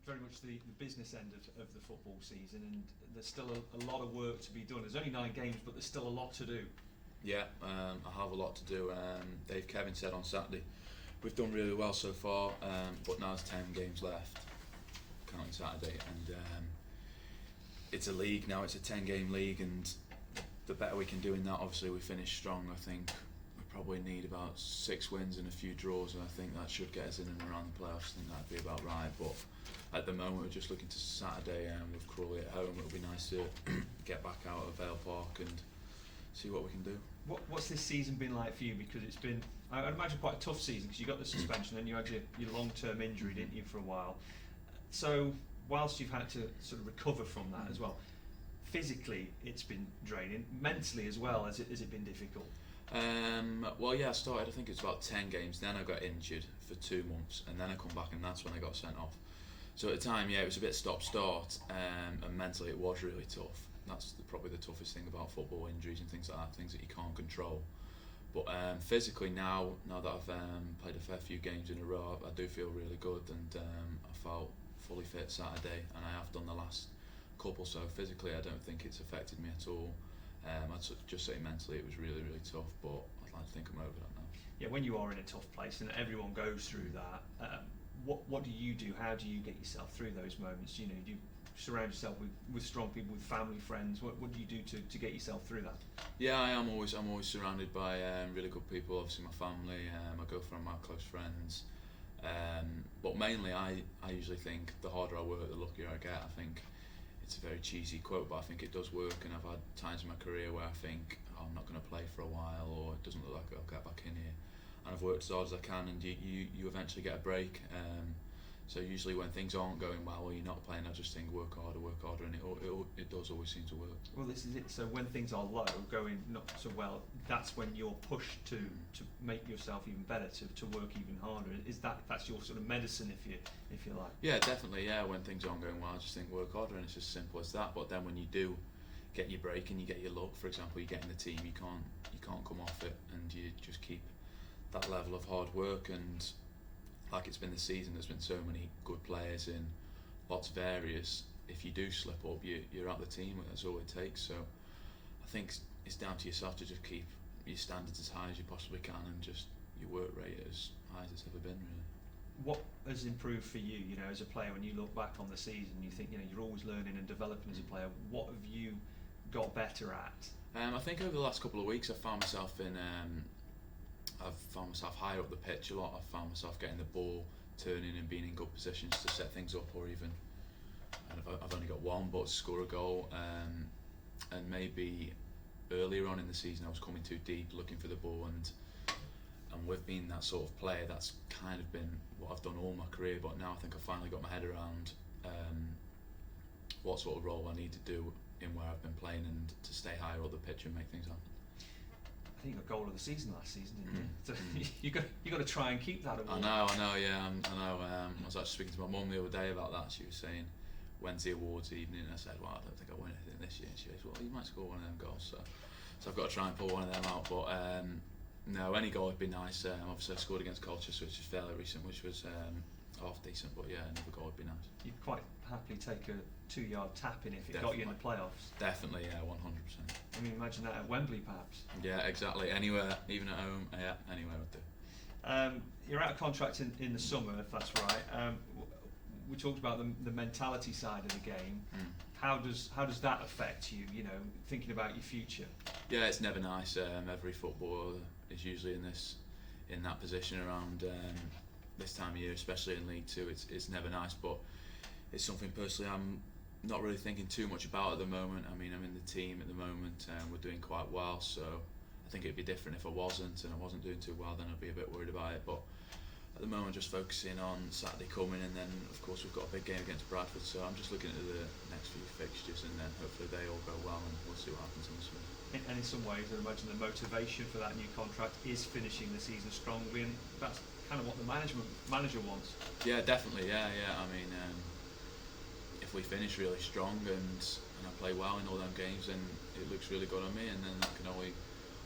very much the business end of the football season, and there's still a lot of work to be done. There's only 9 games, but there's still a lot to do. Yeah, I have a lot to do. Dave Kevin said on Saturday, we've done really well so far, but now there's 10 games left, counting Saturday, and it's a league now, it's a 10-game league, and the better we can do in that, obviously we finish strong. I think we probably need about 6 wins and a few draws, and I think that should get us in and around the playoffs. I think that'd be about right, but at the moment we're just looking to Saturday with Crawley at home. It'll be nice to get back out of Vale Park and see what we can do. What's this season been like for you? Because it's been, I'd imagine, quite a tough season, because you got the suspension and you had your long-term injury, didn't you, for a while. So whilst you've had to sort of recover from that as well, physically it's been draining, mentally as well. Has it been difficult? Well, yeah, I started, I think it was about 10 games, then I got injured for 2 months, and then I come back and that's when I got sent off. So at the time, yeah, it was a bit stop-start, and mentally it was really tough. That's probably the toughest thing about football, injuries and things like that, things that you can't control. But physically now that I've played a fair few games in a row, I do feel really good, and I felt fully fit Saturday, and I have done the last couple. So physically, I don't think it's affected me at all. I'd just say mentally it was really, really tough, but I'd like to think I'm over that now. Yeah, when you are in a tough place, and everyone goes through that, what do you do? How do you get yourself through those moments? You know, do you surround yourself with strong people, with family, friends? What do you do to get yourself through that? Yeah, I'm always surrounded by really good people. Obviously, my family, my girlfriend, my close friends. But mainly, I usually think the harder I work, the luckier I get. I think it's a very cheesy quote, but I think it does work. And I've had times in my career where I think, oh, I'm not going to play for a while, or it doesn't look like I'll get back in here. And I've worked as hard as I can, and you eventually get a break. So usually when things aren't going well or you're not playing, I just think work harder, and it does always seem to work. Well, this is it. So when things are low, going not so well, that's when you're pushed to make yourself even better, to work even harder. That's your sort of medicine, if you like? Yeah, definitely. Yeah, when things aren't going well, I just think work harder, and it's as simple as that. But then when you do get your break and you get your luck, for example, you get in the team, you can't come off it, and you just keep that level of hard work. And like it's been this season, there's been so many good players in lots of areas. If you do slip up, you're out the team. That's all it takes. So I think it's down to yourself to just keep your standards as high as you possibly can, and just your work rate as high as it's ever been, really. What has improved for you, you know, as a player, when you look back on the season, you think, you know, you're always learning and developing as a player. What have you got better at? I think over the last couple of weeks I've found myself higher up the pitch a lot. I've found myself getting the ball, turning and being in good positions to set things up, or even, and I've only got one, but score a goal. And maybe earlier on in the season I was coming too deep, looking for the ball, and with being that sort of player, that's kind of been what I've done all my career. But now I think I've finally got my head around what sort of role I need to do in where I've been playing, and to stay higher up the pitch and make things happen. I think you got goal of the season last season, didn't you? So you got to try and keep that award. I know. Yeah, I know. I was actually speaking to my mum the other day about that. She was saying, when's the awards evening? And I said, well, I don't think I'll win anything this year. And she goes, well, you might score one of them goals. So I've got to try and pull one of them out. But no, any goal would be nice. Obviously I scored against Colchester, which is fairly recent, which was half decent. But yeah, another goal would be nice. You'd quite happily take a 2-yard tap in if it got you in the playoffs. Definitely, yeah, 100%. I mean, imagine that at Wembley, perhaps. Yeah, exactly. Anywhere, even at home. Yeah, anywhere would do. You're out of contract in the summer, if that's right. We talked about the mentality side of the game. How does that affect you? You know, thinking about your future. Yeah, it's never nice. Every footballer is usually in that position around this time of year, especially in League Two. It's never nice, but it's something personally I'm not really thinking too much about at the moment. I mean, I'm in the team at the moment, and we're doing quite well, so I think it'd be different if I wasn't, and I wasn't doing too well, then I'd be a bit worried about it. But at the moment, just focusing on Saturday coming, and then of course we've got a big game against Bradford, so I'm just looking at the next few fixtures, and then hopefully they all go well, and we'll see what happens in the summer. And in some ways, I imagine the motivation for that new contract is finishing the season strongly, and that's kind of what the manager wants. Yeah, definitely. Yeah. I mean, if we finish really strong and I play well in all them games, then it looks really good on me, and then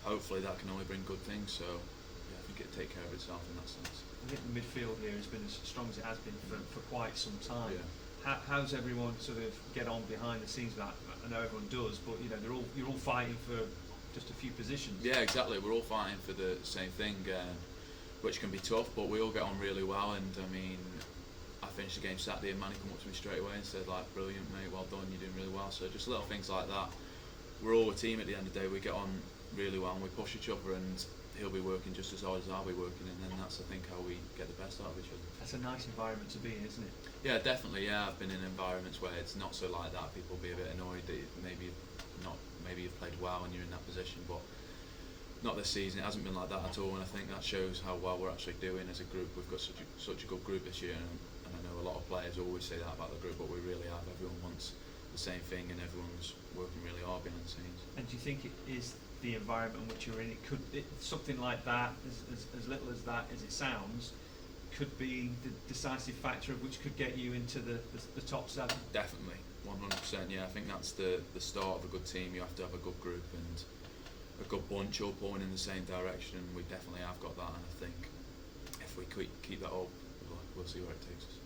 hopefully that can only bring good things. So yeah, I think it'll take care of itself in that sense. I think the midfield here has been as strong as it has been for quite some time. Yeah. how's everyone sort of get on behind the scenes with that? I know everyone does, but you know you're all fighting for just a few positions. Yeah, exactly. We're all fighting for the same thing, which can be tough, but we all get on really well. And I mean, I finished the game Saturday and Manny come up to me straight away and said like, "Brilliant, mate, well done, you're doing really well." So just little things like that. We're all a team at the end of the day. We get on really well and we push each other, and he'll be working just as hard as I'll be working, and then that's, I think, how we get the best out of each other. That's a nice environment to be in, isn't it? Yeah, definitely. Yeah, I've been in environments where it's not so like that. People be a bit annoyed that maybe you've played well and you're in that position, but not this season. It hasn't been like that at all, and I think that shows how well we're actually doing as a group. We've got such a good group this year, and I know a lot of players always say that about the group, but we really have. Everyone wants the same thing, and everyone's working really hard behind the scenes. And do you think it is the environment in which you're in? Something like that, as little as that as it sounds, could be the decisive factor of which could get you into the top 7? Definitely, 100%. Yeah, I think that's the start of a good team. You have to have a good group and a good bunch all pulling in the same direction. We definitely have got that, and I think if we keep that up, we'll see where it takes us.